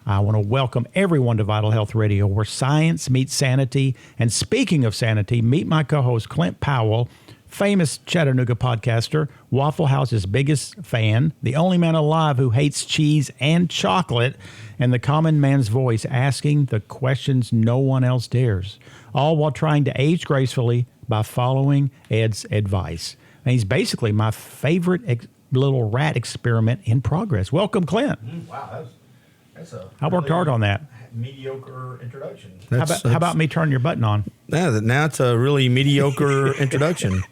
I want to welcome everyone to Vital Health Radio, where science meets sanity. And speaking of sanity, meet my co-host, Clint Powell, famous Chattanooga podcaster, Waffle House's biggest fan, the only man alive who hates cheese and chocolate, and the common man's voice asking the questions no one else dares, all while trying to age gracefully by following Ed's advice. And he's basically my favorite little rat experiment in progress. Welcome, Clint. Wow, that's a I worked hard on that. Mediocre introduction. How about me turning your button on? Yeah, now it's a really mediocre introduction.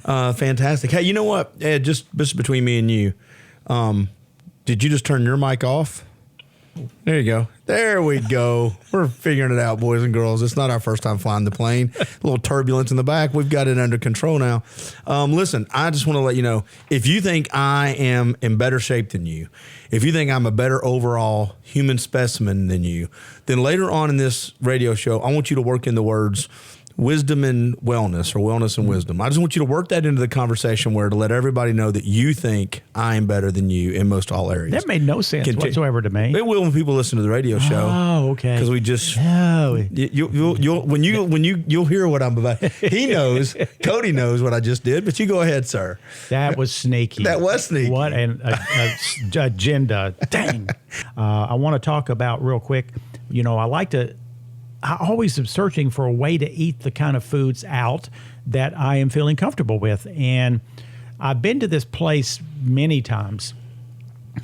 Fantastic. Hey, you know what, Ed, just between me and you, did you just turn your mic off? There you go. There we go. We're figuring it out, boys and girls. It's not our first time flying the plane. A little turbulence in the back. We've got it under control now. Listen, I just want to let you know, if you think I am in better shape than you, if you think I'm a better overall human specimen than you, then later on in this radio show, I want you to work in the words wisdom and wellness, or wellness and wisdom. I just want you to work that into the conversation to let everybody know that you think I am better than you in most all areas. That made no sense whatsoever to me. It will when people listen to the radio show. Oh, okay. Because we just you'll hear what I'm about. He knows, Cody knows what I just did, but you go ahead, sir. That was sneaky. That was sneaky. What an agenda! Dang. I want to talk about real quick. You know, I always am searching for a way to eat the kind of foods out that I am feeling comfortable with. And I've been to this place many times,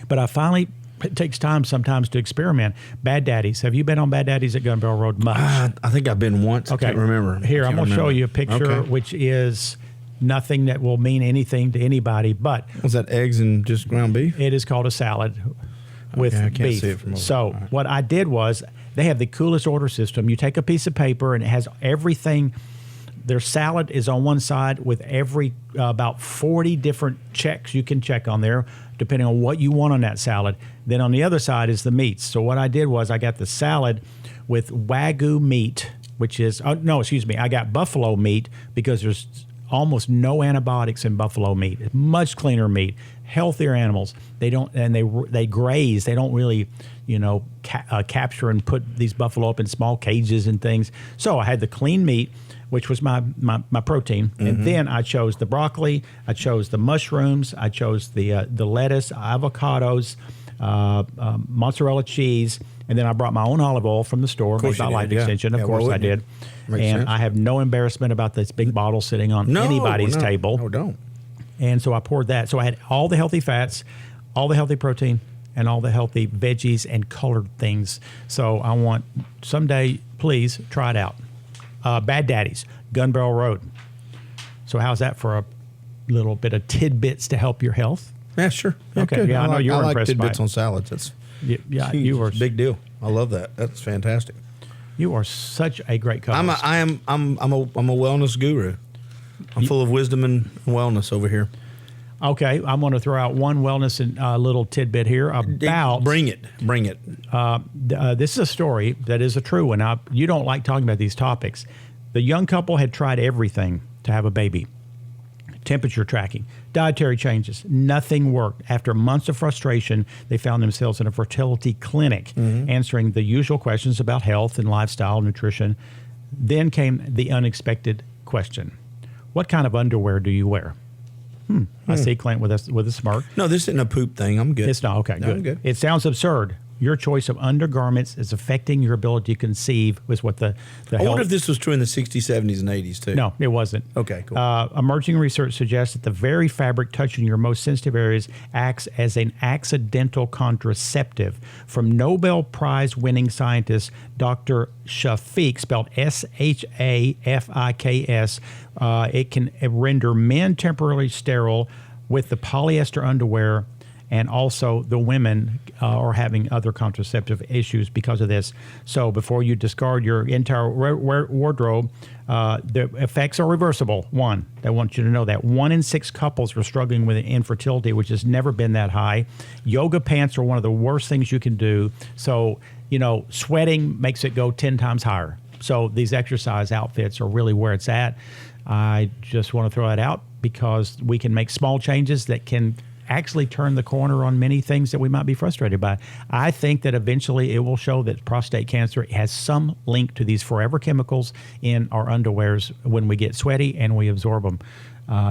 but it takes time sometimes to experiment. Bad Daddy's. Have you been on Bad Daddy's at Gun Barrel Road much? I think I've been once. Okay. I can't remember. Here, I'm going to show you a picture, which is nothing that will mean anything to anybody. But was that eggs and just ground beef? It is called a salad with I can't beef. see it from over. So what I did was, they have the coolest order system. You take a piece of paper and it has everything. Their salad is on one side with about 40 different checks you can check on there, depending on what you want on that salad. Then on the other side is the meats. So what I did was I got the salad with Wagyu meat, which is, I got buffalo meat because there's almost no antibiotics in buffalo meat. It's much cleaner meat, healthier animals. They graze. They don't really, capture and put these buffalo up in small cages and things. So I had the clean meat, which was my protein, and then I chose the broccoli, I chose the mushrooms, I chose the lettuce, avocados, mozzarella cheese, and then I brought my own olive oil from the store, made by Life Extension. Of course I did. Makes and sense. I have no embarrassment about this big bottle sitting on anybody's table. No, don't. And so I poured that. So I had all the healthy fats, all the healthy protein, and all the healthy veggies and colored things. So I want someday, please try it out. Bad Daddy's, Gun Barrel Road. So how's that for a little bit of tidbits to help your health? Yeah, sure. Okay. Good. Yeah, I know you were I like impressed by tidbits it. on salads. That's Yeah, huge. you were It's a big deal. I love that. That's fantastic. You are such a great coach. I'm a wellness guru. I'm full of wisdom and wellness over here. Okay, I'm going to throw out one wellness and little tidbit here about. Bring it. This is a story that is a true one. You don't like talking about these topics. The young couple had tried everything to have a baby. Temperature tracking, dietary changes, nothing worked. After months of frustration, they found themselves in a fertility clinic answering the usual questions about health and lifestyle, nutrition. Then came the unexpected question. What kind of underwear do you wear? I see Clint with a smirk. No, this isn't a poop thing. I'm good. It's not. Okay, No, good. I'm good. It sounds absurd. Your choice of undergarments is affecting your ability to conceive, was what the I health. wonder if this was true in the 60s, 70s, and 80s, too. No, it wasn't. Okay, cool. Emerging research suggests that the very fabric touching your most sensitive areas acts as an accidental contraceptive. From Nobel Prize winning scientist Dr. Shafiq, spelled Shafiks, it can render men temporarily sterile with the polyester underwear, and also the women are having other contraceptive issues because of this. So before you discard your entire wardrobe, the effects are reversible. One, I want you to know that 1 in 6 couples are struggling with infertility, which has never been that high. Yoga pants are one of the worst things you can do. So, sweating makes it go 10 times higher. So these exercise outfits are really where it's at. I just want to throw that out because we can make small changes that can actually turn the corner on many things that we might be frustrated by. I think that eventually it will show that prostate cancer has some link to these forever chemicals in our underwears when we get sweaty and we absorb them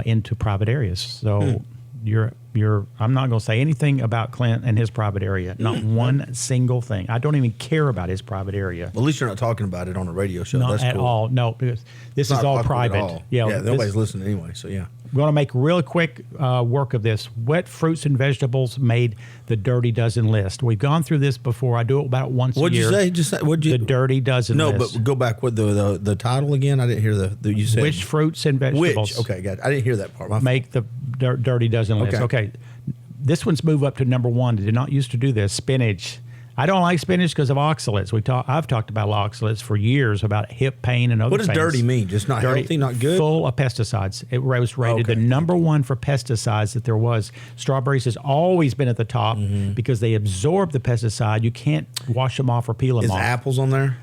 into private areas. So I'm not going to say anything about Clint and his private area. Not one single thing. I don't even care about his private area. Well, at least you're not talking about it on a radio show. Not That's at cool. all. No, because this is all private. All. Yeah, nobody's listening anyway. So yeah. We're going to make real quick work of this. What fruits and vegetables made the Dirty Dozen list? We've gone through this before. I do it about once a year. What'd you say? The Dirty Dozen list. No, but go back with the title again. I didn't hear the you said. Which fruits and vegetables? Which? Okay, got it. I didn't hear that part. Make the Dirty Dozen list. Okay. This one's moved up to number 1. They did not used to do this. Spinach. I don't like spinach because of oxalates. I've talked about oxalates for years about hip pain and other things. What does dirty mean? Just not healthy, not good? Full of pesticides. It was rated the number 1 for pesticides that there was. Strawberries has always been at the top because they absorb the pesticide. You can't wash them off or peel them off. Is apples on there?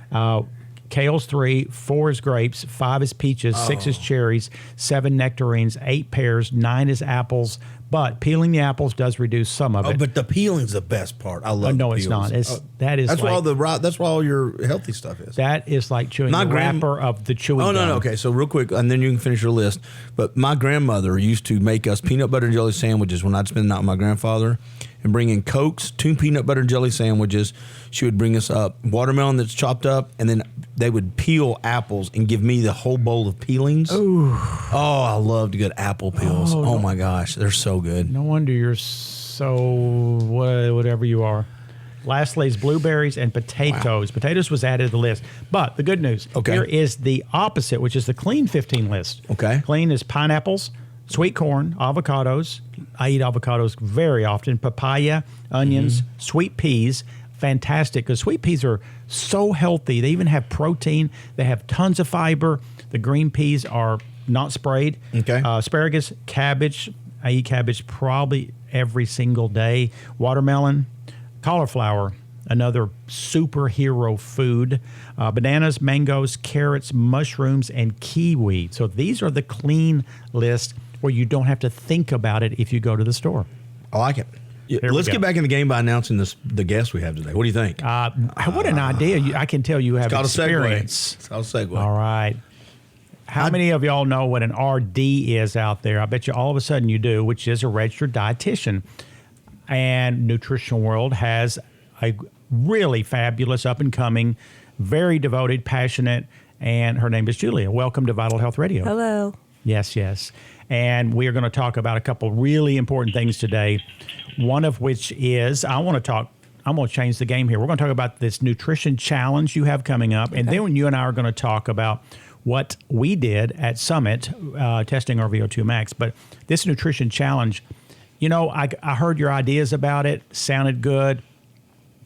Kale's 3, 4 is grapes, 5 is peaches, 6 is cherries, 7 nectarines, 8 pears, 9 is apples. But peeling the apples does reduce some of it. Oh, but the peeling's the best part. I love. No, peels. it's not. That's why all your healthy stuff is. That is like chewing the wrapper of the chewing gum. No. Okay, so real quick, and then you can finish your list. But my grandmother used to make us peanut butter and jelly sandwiches when I'd spend the night with my grandfather, and bring in Cokes, 2 peanut butter and jelly sandwiches. She would bring us up watermelon that's chopped up, and then they would peel apples and give me the whole bowl of peelings. Ooh. Oh, I loved good apple peels. Oh my gosh, they're so good. No wonder you're so whatever you are. Lastly is blueberries and potatoes. Wow. Potatoes was added to the list. But the good news, here is the opposite, which is the clean 15 list. Okay. Clean is pineapples, sweet corn, avocados. I eat avocados very often. Papaya, onions, sweet peas. Fantastic, because sweet peas are so healthy. They even have protein. They have tons of fiber. The green peas are not sprayed. Okay. Asparagus, cabbage. I eat cabbage probably every single day. Watermelon, cauliflower, another superhero food. Bananas, mangoes, carrots, mushrooms, and kiwi. So these are the clean list where you don't have to think about it if you go to the store. I like it. Let's get back in the game by announcing the guest we have today. What do you think? What an idea. I can tell you have experience. It's called a segue. All right. How many of y'all know what an RD is out there? I bet you all of a sudden you do, which is a registered dietitian. And Nutritional World has a really fabulous, up-and-coming, very devoted, passionate, and her name is Julia. Welcome to Vital Health Radio. Hello. Yes. And we are going to talk about a couple really important things today. One of which is, I'm going to change the game here. We're going to talk about this nutrition challenge you have coming up. Okay. And then you and I are going to talk about what we did at Summit, testing our VO2 max. But this nutrition challenge, I heard your ideas about it, sounded good.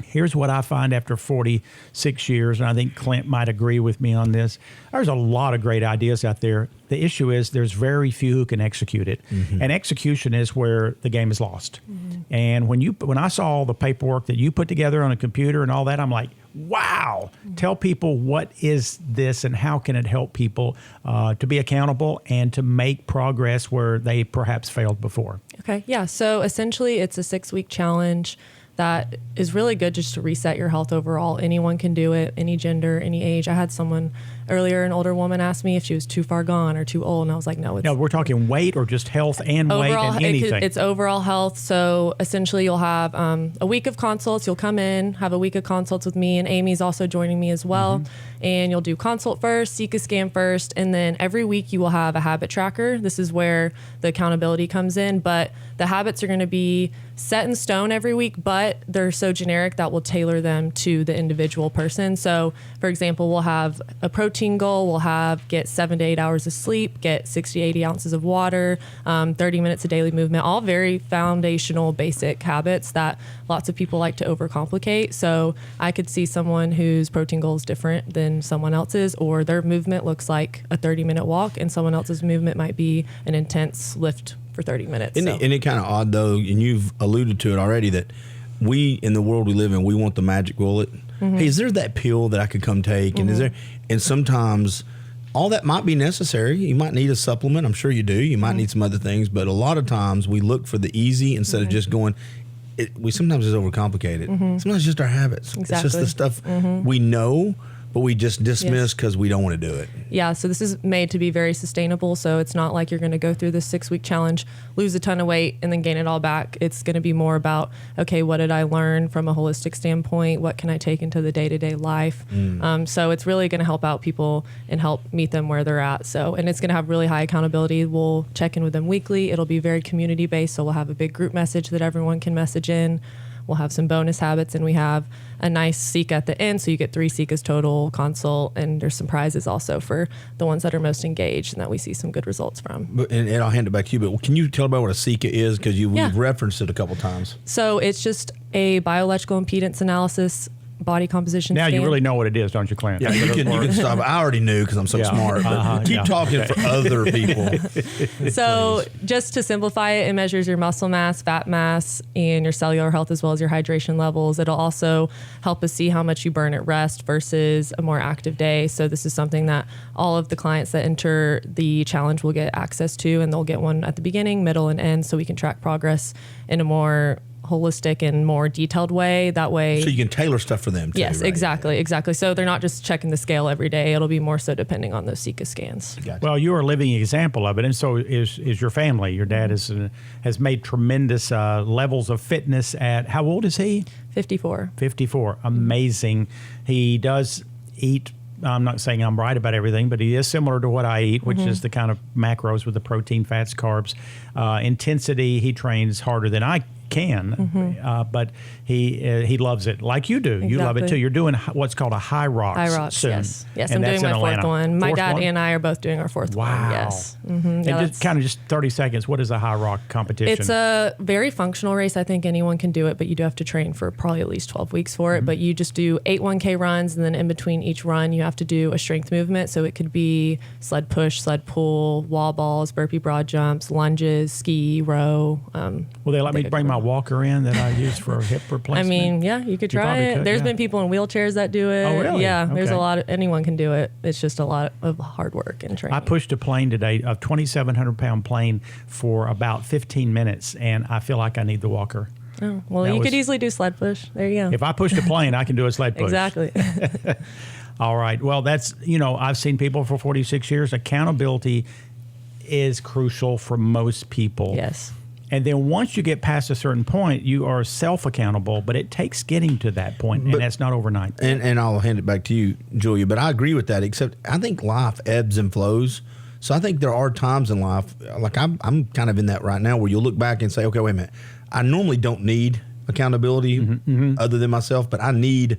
Here's what I find after 46 years, and I think Clint might agree with me on this. There's a lot of great ideas out there. The issue is there's very few who can execute it. And execution is where the game is lost. And when I saw all the paperwork that you put together on a computer and all that, I'm like, wow. Tell people what is this and how can it help people to be accountable and to make progress where they perhaps failed before. Okay, yeah. So essentially it's a 6-week challenge that is really good just to reset your health overall. Anyone can do it, any gender, any age. I had someone earlier, an older woman, asked me if she was too far gone or too old, and I was like, no. No, we're talking weight or just health and overall, weight and anything. It's overall health. So essentially you'll have a week of consults. You'll come in, have a week of consults with me, and Amy's also joining me as well. And you'll do consult first, seek a scan first, and then every week you will have a habit tracker. This is where the accountability comes in, but the habits are going to be set in stone every week, but they're so generic that we'll tailor them to the individual person. So for example, we'll have a protein goal. We'll have get 7 to 8 hours of sleep, get 60 to 80 ounces of water, 30 minutes of daily movement, all very foundational, basic habits that lots of people like to overcomplicate. So I could see someone whose protein goal is different than someone else's, or their movement looks like a 30-minute walk and someone else's movement might be an intense lift for 30 minutes. Isn't it kind of odd, though, and you've alluded to it already, that we, in the world we live in, we want the magic bullet. Hey, is there that pill that I could come take? And is there? And sometimes all that might be necessary. You might need a supplement. I'm sure you do. You might need some other things, but a lot of times we look for the easy instead of just going. We sometimes just overcomplicate it. Sometimes it's just our habits. It's just the stuff we know, but we just dismiss because we don't want to do it. Yeah, so this is made to be very sustainable. So it's not like you're going to go through this 6-week challenge, lose a ton of weight, and then gain it all back. It's going to be more about, okay, what did I learn from a holistic standpoint? What can I take into the day-to-day life? So it's really going to help out people and help meet them where they're at. So, and it's going to have really high accountability. We'll check in with them weekly. It'll be very community-based. So we'll have a big group message that everyone can message in. We'll have some bonus habits, and we have a nice Seek at the end. So you get 3 Seekas total consult, and there's some prizes also for the ones that are most engaged and that we see some good results from. And I'll hand it back to you, but can you tell about what a Seeka is? Because we've referenced it a couple times. So it's just a bioelectrical impedance analysis body composition Now scan. you really know what it is, don't you, Clarence? Yeah, you can stop. I already knew because I'm so smart. But keep talking for other people. So just to simplify it, it measures your muscle mass, fat mass, and your cellular health as well as your hydration levels. It'll also help us see how much you burn at rest versus a more active day. So this is something that all of the clients that enter the challenge will get access to, and they'll get one at the beginning, middle, and end, so we can track progress in a more holistic and more detailed way. That way, so you can tailor stuff for them too. Yes, right? exactly. So they're not just checking the scale every day. It'll be more so depending on those Seeka scans. Gotcha. Well, you are a living example of it, and so is your family. Your dad has made tremendous levels of fitness at, how old is he? 54. 54. Amazing. He does eat, I'm not saying I'm right about everything, but he is similar to what I eat, which is the kind of macros with the protein, fats, carbs. Intensity, he trains harder than I can, but he loves it like you do. Exactly. You love it too. You're doing what's called a high rocks. High rocks, soon. yes. And I'm that's doing my in fourth Atlanta. one. My Fourth dad one? and I are both doing our fourth one. Wow. Yes. And just kind of just 30 seconds. What is a high rock competition? It's a very functional race. I think anyone can do it, but you do have to train for probably at least 12 weeks for it. But you just do 8 1K runs, and then in between each run, you have to do a strength movement. So it could be sled push, sled pull, wall balls, burpee broad jumps, lunges, ski, row. Will they let me bring my walker in that I use for hip replacement? I mean, yeah, you could try probably it. could, There's yeah. been people in wheelchairs that do it. Oh, really? Yeah, there's Okay. a lot of, anyone can do it. It's just a lot of hard work and training. I pushed a plane today, a 2,700-pound plane, for about 15 minutes, and I feel like I need the walker. Oh, well, That you was- could easily do sled push. There you go. If I pushed a plane, I can do a sled push. Exactly. All right. Well, that's, I've seen people for 46 years. Accountability is crucial for most people. Yes. And then once you get past a certain point, you are self-accountable, but it takes getting to that point, and that's not overnight. And I'll hand it back to you, Julia. But I agree with that, except I think life ebbs and flows. So I think there are times in life, like I'm kind of in that right now, where you'll look back and say, okay, wait a minute. I normally don't need accountability other than myself, but I need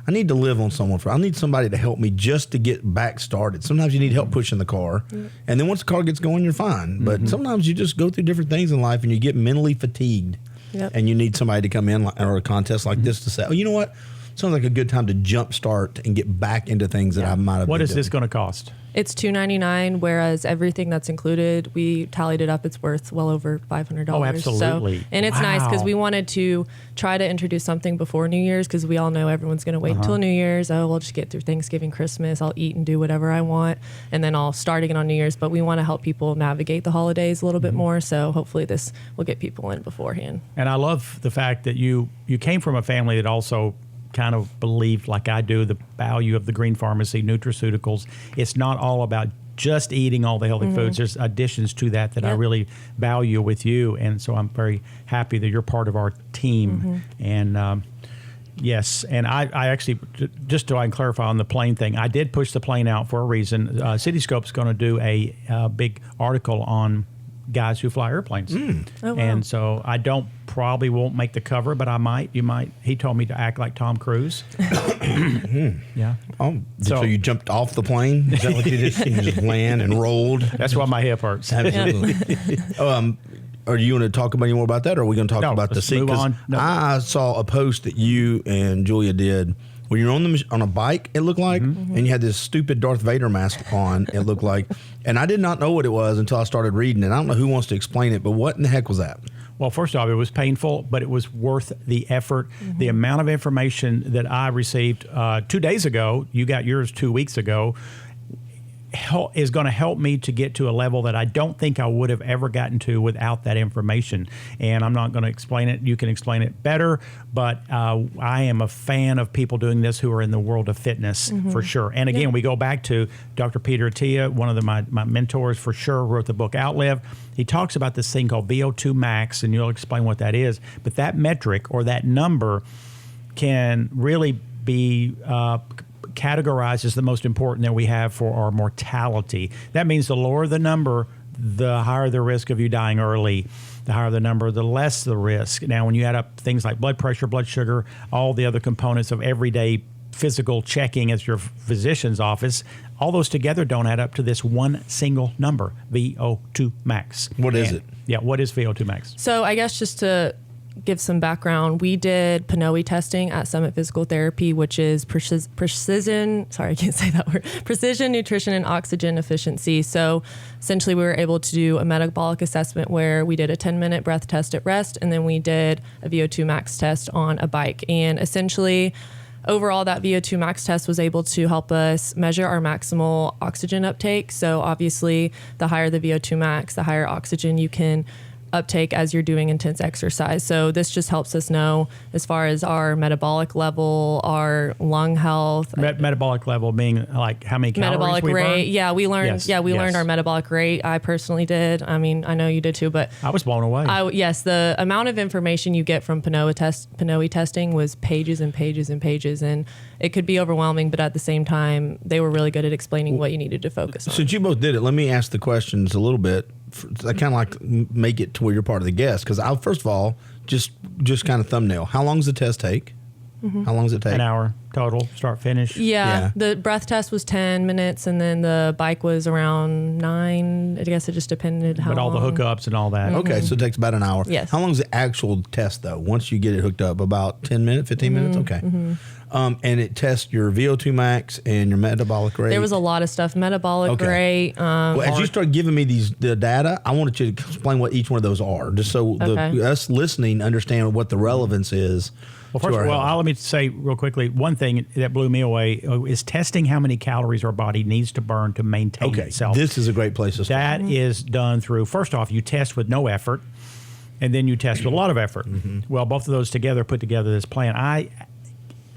to live on someone. I need somebody to help me just to get back started. Sometimes you need help pushing the car, and then once the car gets going, you're fine. But sometimes you just go through different things in life, and you get mentally fatigued, and you need somebody to come in or a contest like this to say, oh, you know what? Sounds like a good time to jumpstart and get back into things that I might have. What been is this doing. going to cost? It's $299, whereas everything that's included, we tallied it up. It's worth well over $500. Oh, absolutely. So, and it's nice because we wanted to try to introduce something before New Year's, because we all know everyone's going to wait until New Year's. Oh, we'll just get through Thanksgiving, Christmas. I'll eat and do whatever I want, and then I'll start again on New Year's. But we want to help people navigate the holidays a little bit more. So hopefully this will get people in beforehand. And I love the fact that you came from a family that also kind of believed, like I do, the value of the green pharmacy, nutraceuticals. It's not all about just eating all the healthy foods. There's additions to that I really value with you. And so I'm very happy that you're part of our team. And yes, and I actually, just so I can clarify on the plane thing, I did push the plane out for a reason. Cityscope's going to do a big article on guys who fly airplanes. Oh, wow. And so I probably won't make the cover, but I might. You might. He told me to act like Tom Cruise. Yeah. Oh, so So- you jumped off the plane? Is that what you did? You just land and rolled? That's why my hip hurts. Absolutely. Are you going to talk about any more about that, or are we going to talk No, about the let's seat? move 'Cause on. No. I saw a post that you and Julia did when you're on a bike, it looked like, and you had this stupid Darth Vader mask on, it looked like. And I did not know what it was until I started reading it. I don't know who wants to explain it, but what in the heck was that? Well, first off, it was painful, but it was worth the effort. The amount of information that I received 2 days ago, you got yours 2 weeks ago. is going to help me to get to a level that I don't think I would have ever gotten to without that information. And I'm not going to explain it. You can explain it better, but I am a fan of people doing this who are in the world of fitness for sure. And again, we go back to Dr. Peter Attia, one of my mentors for sure, wrote the book Outlive. He talks about this thing called VO2 max, and you'll explain what that is. But that metric or that number can really be categorized as the most important that we have for our mortality. That means the lower the number, the higher the risk of you dying early. The higher the number, the less the risk. Now, when you add up things like blood pressure, blood sugar, all the other components of everyday physical checking at your physician's office, all those together don't add up to this one single number, VO2 max. What is it? Yeah, what is VO2 max? So I guess just to give some background, we did PNOE testing at Summit Physical Therapy, which is precision nutrition and oxygen efficiency. So essentially we were able to do a metabolic assessment where we did a 10-minute breath test at rest, and then we did a VO2 max test on a bike. And essentially overall, that VO2 max test was able to help us measure our maximal oxygen uptake. So obviously the higher the VO2 max, the higher oxygen you can uptake as you're doing intense exercise. So this just helps us know as far as our metabolic level, our lung health. Metabolic level being like how many calories metabolic we rate. burn? Yeah, we learned. Yes, Yeah, we yes. learned our metabolic rate. I personally did. I mean, I know you did too, but I was blown away. yes, the amount of information you get from PNOE testing was pages and pages and pages, and it could be overwhelming. But at the same time, they were really good at explaining what you needed to focus on. Since you both did it, let me ask the questions a little bit. I kind of like to make it to where you're part of the guest, because I'll first of all just kind of thumbnail. How long does the test take? How long does it take? An hour total, start finish. Yeah, the breath test was 10 minutes, and then the bike was around 9. I guess it just depended how But all the long. hookups and all that. Okay, so it takes about an hour. Yes. How long is the actual test though? Once you get it hooked up, about 10 minutes, 15 minutes. Okay. And it tests your VO2 max and your metabolic rate. There was a lot of stuff. Metabolic rate. Well, as you start giving me the data, I wanted you to explain what each one of those are, just so us listening understand what the relevance is. Well, first of all, let me say real quickly, one thing that blew me away is testing how many calories our body needs to burn to maintain itself. This is a great place to start. That is done through, first off, you test with no effort, and then you test with a lot of effort. Well, both of those together put together this plan.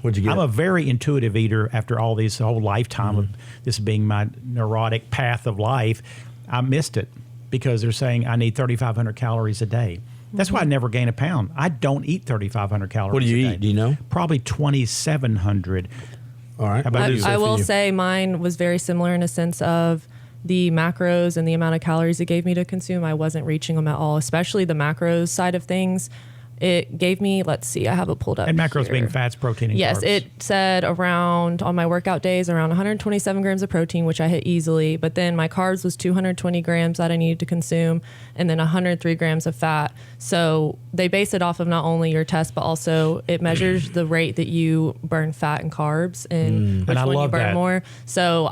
What'd you get? I'm a very intuitive eater after all these whole lifetime of this being my neurotic path of life. I missed it because they're saying I need 3,500 calories a day. That's why I never gain a pound. I don't eat 3,500 calories What do you a day. eat? Do you know? Probably 2,700. All right. How about you? I will say mine was very similar in a sense of the macros and the amount of calories it gave me to consume. I wasn't reaching them at all, especially the macros side of things. It gave me, let's see, I have it pulled up. And macros here. being fats, protein, and Yes, carbs. it said around, on my workout days, around 127 grams of protein, which I hit easily. But then my carbs was 220 grams that I needed to consume, and then 103 grams of fat. So they base it off of not only your test, but also it measures the rate that you burn fat and carbs and which And I one you love burn that. more. So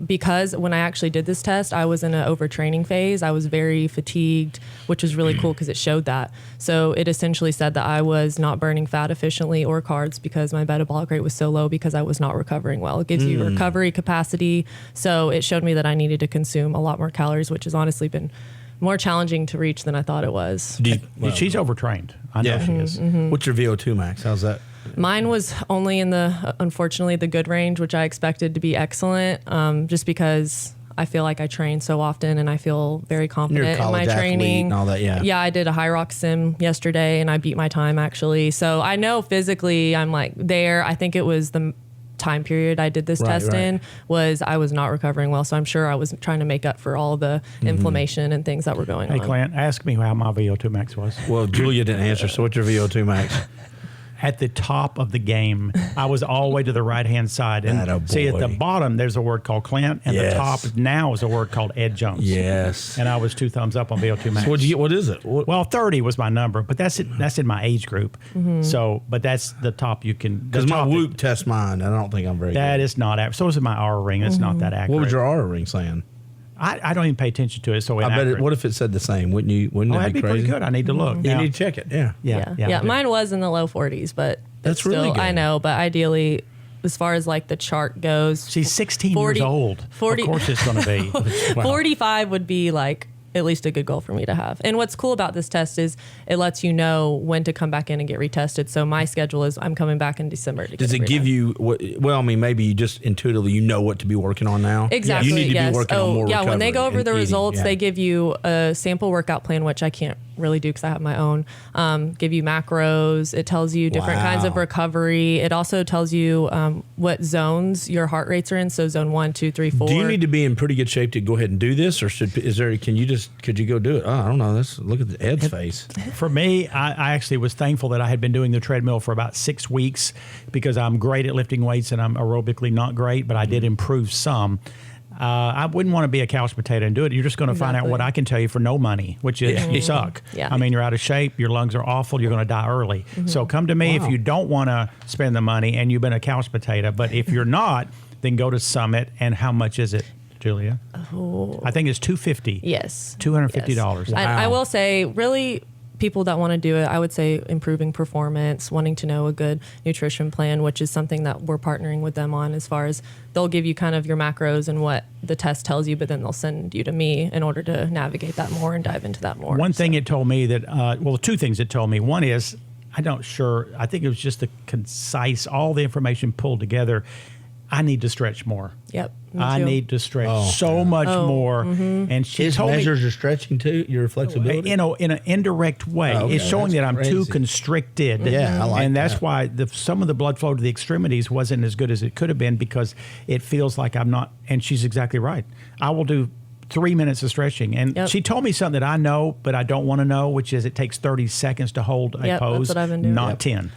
because when I actually did this test, I was in an overtraining phase. I was very fatigued, which was really cool because it showed that. So it essentially said that I was not burning fat efficiently or carbs because my metabolic rate was so low because I was not recovering well. It gives you recovery capacity. So it showed me that I needed to consume a lot more calories, which has honestly been more challenging to reach than I thought it was. She's overtrained. I know she is. What's your VO2 max? How's that? Mine was only in unfortunately, the good range, which I expected to be excellent, just because I feel like I train so often and I feel very confident You're a in my college athlete training. and all that, yeah. Yeah, I did a high rock sim yesterday and I beat my time actually. So I know physically I'm like there. I think it was the time period I did this test in was I was not recovering well. So I'm sure I was trying to make up for all the inflammation and things that were going Hey, on. Clint, ask me how my VO2 max was. Well, Julia didn't answer, so what's your VO2 max? At the top of the game, I was all the way to the right-hand side. And Atta see, at the boy. bottom, there's a word called Clint, and Yes. the top now is a word called Ed Jones. Yes. And I was 2 thumbs up on VO2 max. So what'd you get? What is it? Well, 30 was my number, but that's in my age group. So, but that's the top you can. Because my Whoop tests mine, and I don't think I'm very That good. is not accurate. So is my R ring. It's not that accurate. What was your R ring saying? I don't even pay attention to it. So I bet inaccurate. what if it said the same? Wouldn't you? Wouldn't Oh, that that'd be be crazy? pretty good. I need to look. You Now- need to check it. Yeah. Yeah. Mine was in the low 40s, but That's still, really good. I know, but ideally, as far as like the chart goes, She's 16 40 years old. 40 Of course it's going to be. Wow. 45 would be like at least a good goal for me to have. And what's cool about this test is it lets you know when to come back in and get retested. So my schedule is I'm coming back in December to Does get it give redone. you what? Well, I mean, maybe you just intuitively you know what to be working on now. Exactly. You need to yes. be working on more yeah. When they recovery go over and the eating. results, Yeah. they give you a sample workout plan, which I can't really do because I have my own. Give you macros. It tells you different kinds of Wow. recovery. It also tells you what zones your heart rates are in. So zone 1, 2, 3, 4. Do you need to be in pretty good shape to go ahead and do this, or could you go do it? Oh, I don't know. Let's look at Ed's face. For me, I actually was thankful that I had been doing the treadmill for about 6 weeks because I'm great at lifting weights and I'm aerobically not great, but I did improve some. I wouldn't want to be a couch potato and do it. You're just going to find out Exactly. what I can tell you for no money, which is you suck. Yeah. I mean, you're out of shape. Your lungs are awful. You're going to die early. So come to me if you don't want to spend the money and you've been a couch potato. But if you're not, then go to Summit. And how much is it, Julia? Oh. I think it's $250. Yes. $250. Yes. I will say, really, people that want to do it, I would say improving performance, wanting to know a good nutrition plan, which is something that we're partnering with them on as far as they'll give you kind of your macros and what the test tells you, but then they'll send you to me in order to navigate that more and dive into that more. One thing it told me that, well, two things it told me. One is, I think it was just the concise, all the information pulled together. I need to stretch more. Yep. me I too. need to stretch so much more. And she His told me, measures are stretching too. Your flexibility. in an indirect way. Oh, okay. It's showing That's that I'm too crazy. constricted. Yeah, I like and that's that. why some of the blood flow to the extremities wasn't as good as it could have been because it feels like I'm not. And she's exactly right. I will do 3 minutes of stretching. And Yep. she told me something that I know, but I don't want to know, which is it takes 30 seconds to hold a Yep, that's pose, what I've been doing. not 10.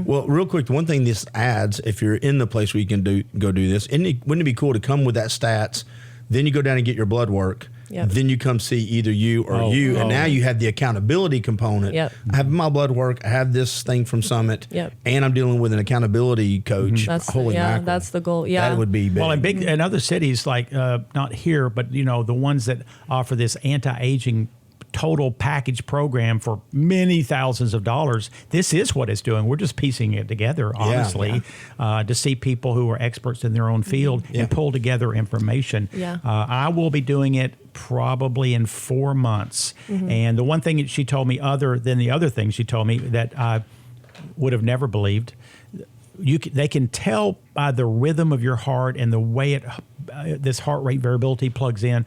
Well, real quick, the one thing this adds, if you're in the place where you can go do this, wouldn't it be cool to come with that stats? Then you go down and get your blood work. Yep. Then you come see either you or you, and now you have the accountability component. Yep. I have my blood work. I have this thing from Summit. Yep. And I'm dealing with an accountability coach. Holy mackerel. That's the goal. Yeah. That would be big. Well, in other cities, like not here, but the ones that offer this anti-aging total package program for many thousands of dollars, this is what it's doing. We're just piecing it together, honestly, to see people who are experts in their own field and pull together information. Yeah. I will be doing it probably in 4 months. And the one thing that she told me, other than the other things she told me that I would have never believed, they can tell by the rhythm of your heart and the way this heart rate variability plugs in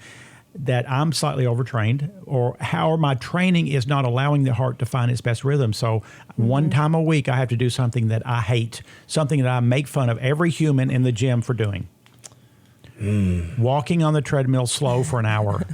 that I'm slightly overtrained, or how my training is not allowing the heart to find its best rhythm. So one time a week, I have to do something that I hate, something that I make fun of every human in the gym for doing. Walking on the treadmill slow for an hour.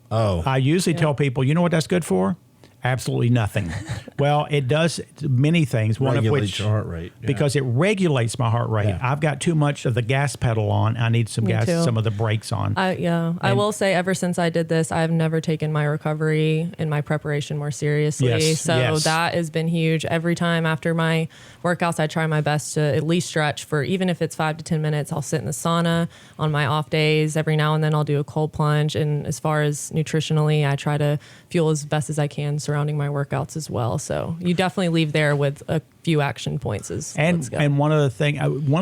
I usually tell people, you know what that's good for? Absolutely nothing. Well, it does many things. One Regulates of which, your heart rate. Yeah. because it regulates my heart rate. Yeah. I've got too much of the gas pedal on. I need some Me gas, too. some of the brakes on. I will say ever since I did this, I've never taken my recovery and my preparation more seriously. Yes, So yes. that has been huge. Every time after my workouts, I try my best to at least stretch for, even if it's 5 to 10 minutes, I'll sit in the sauna on my off days. Every now and then I'll do a cold plunge. And as far as nutritionally, I try to fuel as best as I can surrounding my workouts as well. So you definitely leave there with a few action points. And one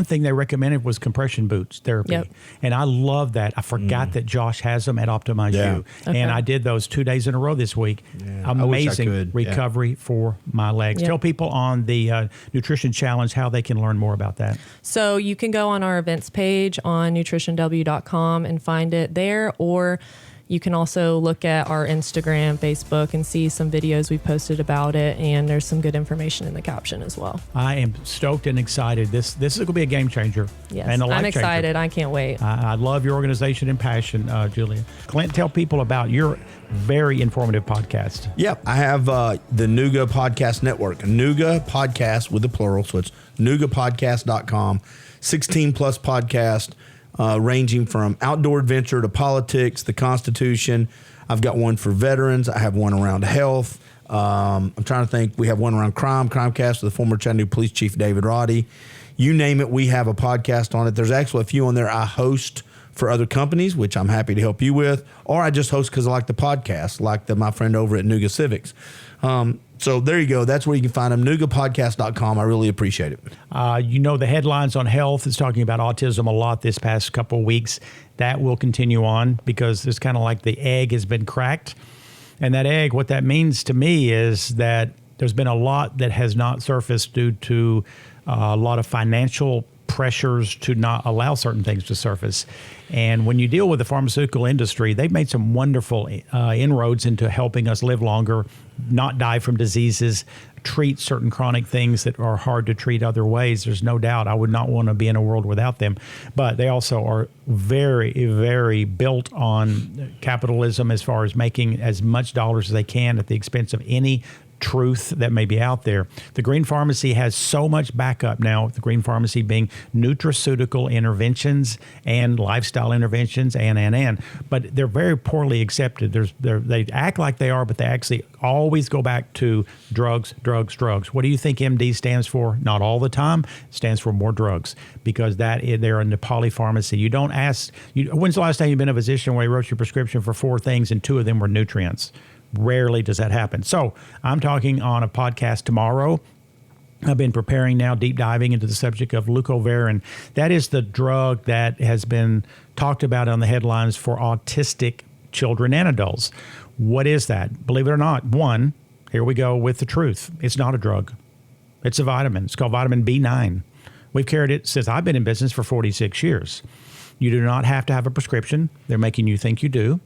thing they recommended was compression boots therapy. Yep. And I love that. I forgot that Josh has them at Optimize Yeah. You. Okay. And I did those 2 days in a row this week. Yeah. I wish I Amazing could. Yeah. recovery for my legs. Yep. Tell people on the Nutrition Challenge how they can learn more about that. So you can go on our events page on nutritionw.com and find it there, or you can also look at our Instagram, Facebook, and see some videos we've posted about it. And there's some good information in the caption as well. I am stoked and excited. This is going to be a game changer. Yes, and a life I'm changer. excited. I can't wait. I love your organization and passion, Julia. Clint, tell people about your very informative podcast. Yep, I have the Nuga Podcast Network, Nuga Podcast with the plural, so it's nugapodcast.com, 16 plus podcast, ranging from outdoor adventure to politics, the Constitution. I've got one for veterans. I have one around health. I'm trying to think. We have one around Crimecast with the former Chattanooga Police Chief David Roddy. You name it, we have a podcast on it. There's actually a few on there I host for other companies, which I'm happy to help you with, or I just host because I like the podcast, like my friend over at Nuga Civics. So there you go. That's where you can find them. NugaPodcast.com. I really appreciate it. The headlines on health is talking about autism a lot this past couple of weeks. That will continue on because it's kind of like the egg has been cracked. And that egg, what that means to me is that there's been a lot that has not surfaced due to a lot of financial pressures to not allow certain things to surface. And when you deal with the pharmaceutical industry, they've made some wonderful inroads into helping us live longer, not die from diseases, treat certain chronic things that are hard to treat other ways. There's no doubt I would not want to be in a world without them. But they also are very, very built on capitalism as far as making as much dollars as they can at the expense of any truth that may be out there. The Green Pharmacy has so much backup now, the Green Pharmacy being nutraceutical interventions and lifestyle interventions and. But they're very poorly accepted. They act like they are, but they actually always go back to drugs. What do you think MD stands for? Not all the time. It stands for more drugs because they're in the polypharmacy. You don't ask, when's the last time you've been in a physician where he wrote your prescription for 4 things and 2 of them were nutrients? Rarely does that happen. So I'm talking on a podcast tomorrow. I've been preparing now, deep diving into the subject of leucovorin. That is the drug that has been talked about on the headlines for autistic children and adults. What is that? Believe it or not, one, here we go with the truth. It's not a drug. It's a vitamin. It's called vitamin B9. We've carried it since I've been in business for 46 years. You do not have to have a prescription. They're making you think you do.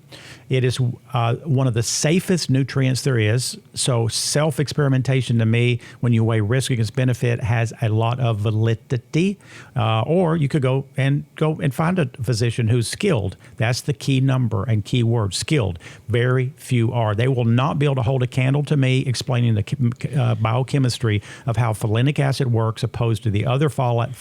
It is one of the safest nutrients there is. So self-experimentation to me, when you weigh risk against benefit, has a lot of validity. Or you could go and find a physician who's skilled. That's the key number and key word, skilled. Very few are. They will not be able to hold a candle to me explaining the biochemistry of how folinic acid works opposed to the other folates,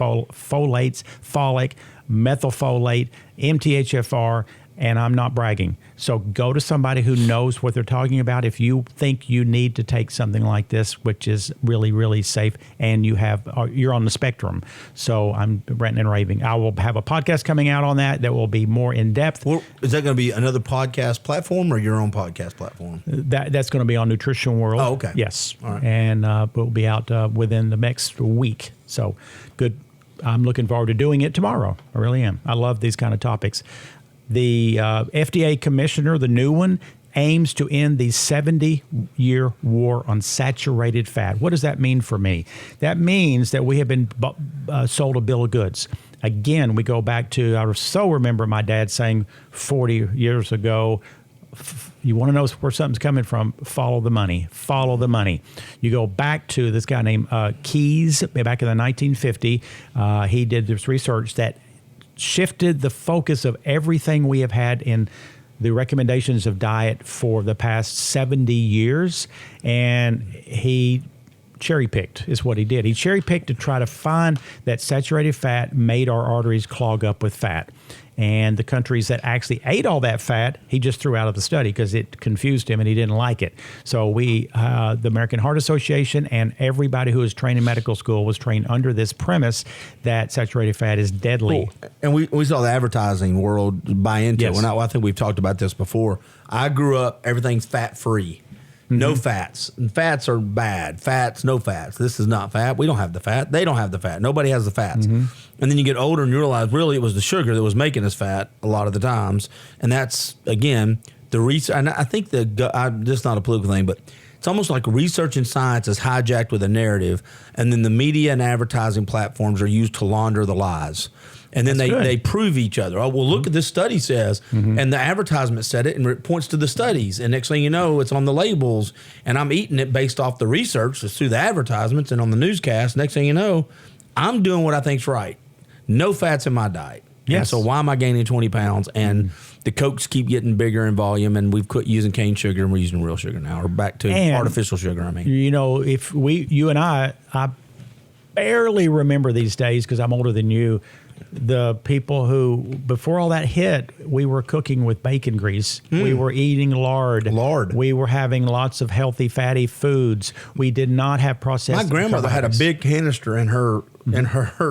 folic, methylfolate, MTHFR, and I'm not bragging. So go to somebody who knows what they're talking about if you think you need to take something like this, which is really, really safe, and you're on the spectrum. So I'm ranting and raving. I will have a podcast coming out on that will be more in-depth. Well, is that going to be another podcast platform or your own podcast platform? That's going to be on Nutrition World. Oh, okay. Yes. All right. And we'll be out within the next week. So good. I'm looking forward to doing it tomorrow. I really am. I love these kind of topics. The FDA commissioner, the new one, aims to end the 70-year war on saturated fat. What does that mean for me? That means that we have been sold a bill of goods. Again, we go back to, I so remember my dad saying 40 years ago, you want to know where something's coming from, follow the money. Follow the money. You go back to this guy named Keyes back in the 1950. He did this research that shifted the focus of everything we have had in the recommendations of diet for the past 70 years. And he cherry-picked is what he did. He cherry-picked to try to find that saturated fat made our arteries clog up with fat. And the countries that actually ate all that fat, he just threw out of the study because it confused him and he didn't like it. So the American Heart Association and everybody who was trained in medical school was trained under this premise that saturated fat is deadly. Cool. And we saw the advertising world buy into it. Yes. I think we've talked about this before. I grew up, everything's fat-free. No fats. And fats are bad. Fats, no fats. This is not fat. We don't have the fat. They don't have the fat. Nobody has the fats. And then you get older and you realize really it was the sugar that was making us fat a lot of the times. And that's, again, the research. And I think this is not a political thing, but it's almost like research and science is hijacked with a narrative. And then the media and advertising platforms are used to launder the lies. And then they prove each other. Oh, well, look at this study says, and the advertisement said it, and it points to the studies. And next thing you know, it's on the labels, and I'm eating it based off the research. It's through the advertisements and on the newscast. Next thing you know, I'm doing what I think's right. No fats in my diet. Yes. And so why am I gaining 20 pounds? And the Cokes keep getting bigger in volume, and we've quit using cane sugar, and we're using real sugar now. Or back to artificial sugar, I mean. You know, if you and I barely remember these days because I'm older than you, the people who, before all that hit, we were cooking with bacon grease. We were eating lard. We were having lots of healthy, fatty foods. We did not have processed. My grandmother had a big canister in her,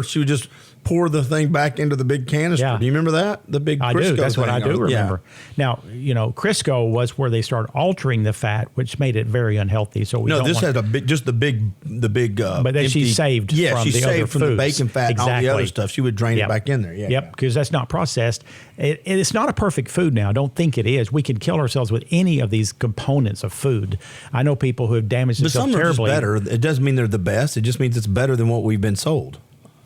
she would just pour the thing back into the big canister. Yeah. Do you remember that? The big I Crisco do. That's what thing. I do remember. Yeah. Now, Crisco was where they started altering the fat, which made it very unhealthy. So we No, don't this want, had the big. But then she saved Yeah, from she the saved other from the foods. bacon fat and all the Exactly. other stuff. She would drain Yep. it back in there. Yeah. Yep, because that's not processed. It's not a perfect food now. Don't think it is. We can kill ourselves with any of these components of food. I know people who have damaged But themselves some are just terribly. better. It doesn't mean they're the best. It just means it's better than what we've been sold.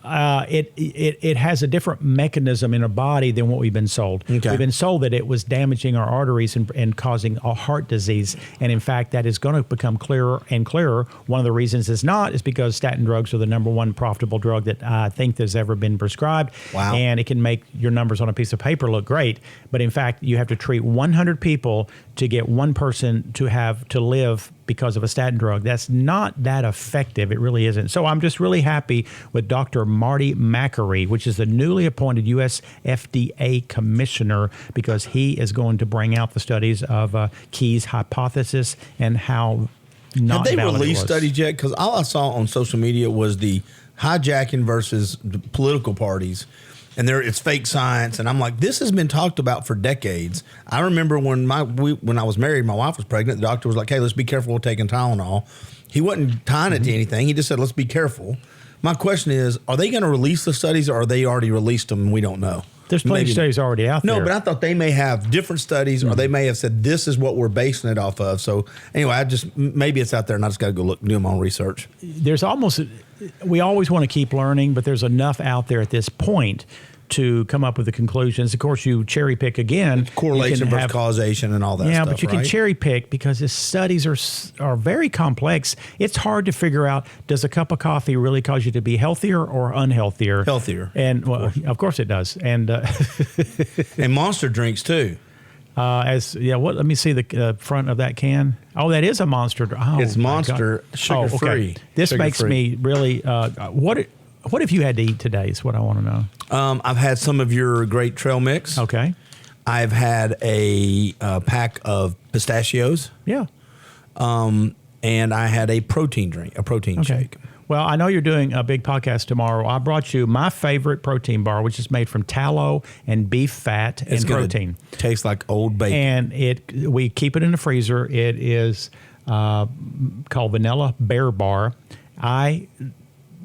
It has a different mechanism in our body than what we've been sold. Okay. We've been sold that it was damaging our arteries and causing a heart disease. And in fact, that is going to become clearer and clearer. One of the reasons it's not is because statin drugs are the number one profitable drug that I think there's ever been prescribed. Wow. And it can make your numbers on a piece of paper look great. But in fact, you have to treat 100 people to get one person to live because of a statin drug. That's not that effective. It really isn't. So I'm just really happy with Dr. Marty Makary, which is the newly appointed U.S. FDA commissioner, because he is going to bring out the studies of Key's hypothesis and how not Have they valid it released was. studies yet? Because all I saw on social media was the hijacking versus the political parties. And it's fake science, and I'm like, this has been talked about for decades. I remember when I was married, my wife was pregnant. The doctor was like, "Hey, let's be careful with taking Tylenol." He wasn't tying it to anything. He just said, "Let's be careful." My question is, are they going to release the studies, or are they already released them and we don't know? There's plenty of studies already out there. No, but I thought they may have different studies, or they may have said this is what we're basing it off of. So anyway, maybe it's out there, and I just got to go do my own research. We always want to keep learning, but there's enough out there at this point to come up with the conclusions. Of course, you cherry pick again. Correlation versus causation and all that stuff. Yeah, but you can right? cherry pick because the studies are very complex. It's hard to figure out, does a cup of coffee really cause you to be healthier or unhealthier? Healthier. And well, of course it does. And and Monster drinks too. let me see the front of that can. Oh, that is a Monster. Oh, It's Monster, sugar-free. This makes Sugar-free. me really. What have you had to eat today? Is what I want to know. I've had some of your great trail mix. Okay. I've had a pack of pistachios. Yeah. And I had a protein drink, a protein shake. Well, I know you're doing a big podcast tomorrow. I brought you my favorite protein bar, which is made from tallow and beef fat and protein. Tastes like old bacon. And we keep it in the freezer. It is called Vanilla Bear Bar. I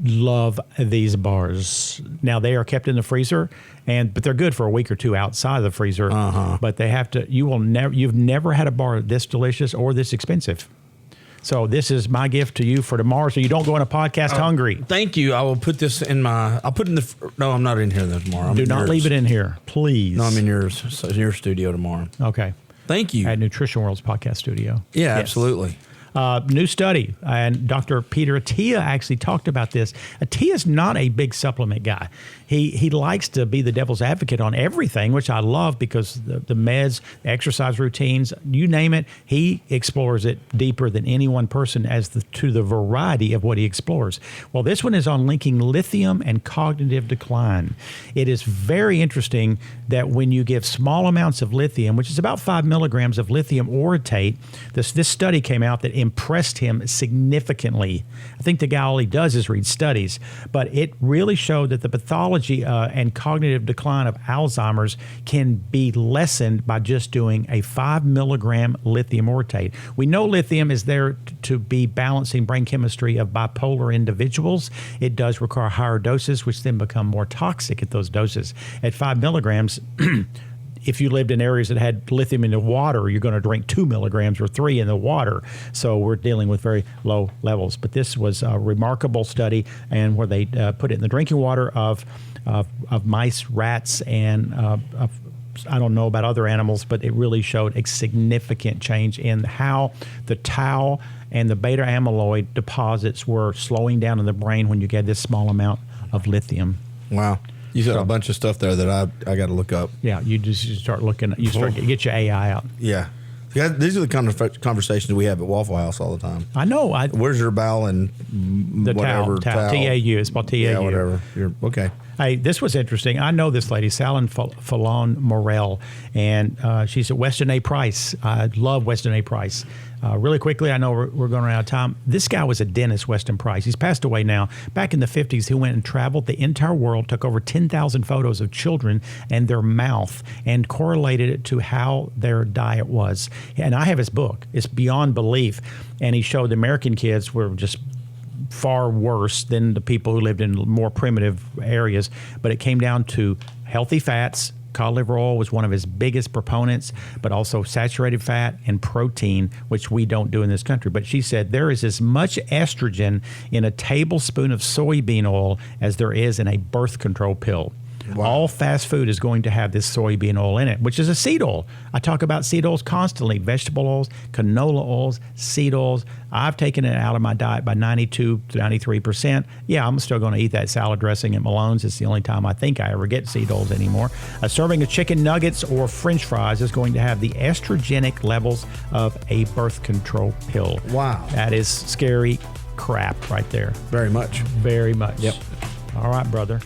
love these bars. Now they are kept in the freezer, but they're good for a week or two outside of the freezer. But they have to. You've never had a bar this delicious or this expensive. So this is my gift to you for tomorrow, so you don't go on a podcast hungry. Thank you. I will put this in my. I'll put it in the. No, I'm not in here tomorrow. Do not leave it in here, please. No, I'm in your studio tomorrow. Okay. Thank you. At Nutrition World's podcast studio. Yeah, Yes. absolutely. New study, and Dr. Peter Attia actually talked about this. Attia's not a big supplement guy. He likes to be the devil's advocate on everything, which I love because the meds, the exercise routines, you name it, he explores it deeper than any one person to the variety of what he explores. Well, this one is on linking lithium and cognitive decline. It is very interesting that when you give small amounts of lithium, which is about 5 milligrams of lithium orotate, this study came out that impressed him significantly. I think the guy all he does is read studies, but it really showed that the pathology and cognitive decline of Alzheimer's can be lessened by just doing a 5 milligram lithium orotate. We know lithium is there to be balancing brain chemistry of bipolar individuals. It does require higher doses, which then become more toxic at those doses. At 5 milligrams, if you lived in areas that had lithium in the water, you're going to drink 2 milligrams or 3 in the water. So we're dealing with very low levels. But this was a remarkable study, and where they put it in the drinking water of mice, rats, and I don't know about other animals, but it really showed a significant change in how the tau and the beta amyloid deposits were slowing down in the brain when you get this small amount of lithium. Wow. You said a bunch of stuff there that I got to look up. Yeah, you start looking. You start get your AI out. Yeah. Yeah, these are the kind of conversations we have at Waffle House all the time. I know. Where's your bowel and The whatever towel. TAU. It's called TAU. Yeah, whatever. You're okay. Hey, this was interesting. I know this lady, Salon Fallon Morel, and she's at Weston A. Price. I love Weston A. Price. Really quickly, I know we're going out of time. This guy was a dentist, Weston Price. He's passed away now. Back in the 50s, he went and traveled the entire world, took over 10,000 photos of children and their mouth, and correlated it to how their diet was. And I have his book. It's beyond belief. And he showed the American kids were just far worse than the people who lived in more primitive areas. But it came down to healthy fats. Cod liver oil was one of his biggest proponents, but also saturated fat and protein, which we don't do in this country. But she said there is as much estrogen in a tablespoon of soybean oil as there is in a birth control pill. Wow. All fast food is going to have this soybean oil in it, which is a seed oil. I talk about seed oils constantly, vegetable oils, canola oils, seed oils. I've taken it out of my diet by 92 to 93%. Yeah, I'm still going to eat that salad dressing at Malone's. It's the only time I think I ever get seed oils anymore. A serving of chicken nuggets or French fries is going to have the estrogenic levels of a birth control pill. Wow. That is scary crap right there. Very much. Very much. Yep. All right, brother.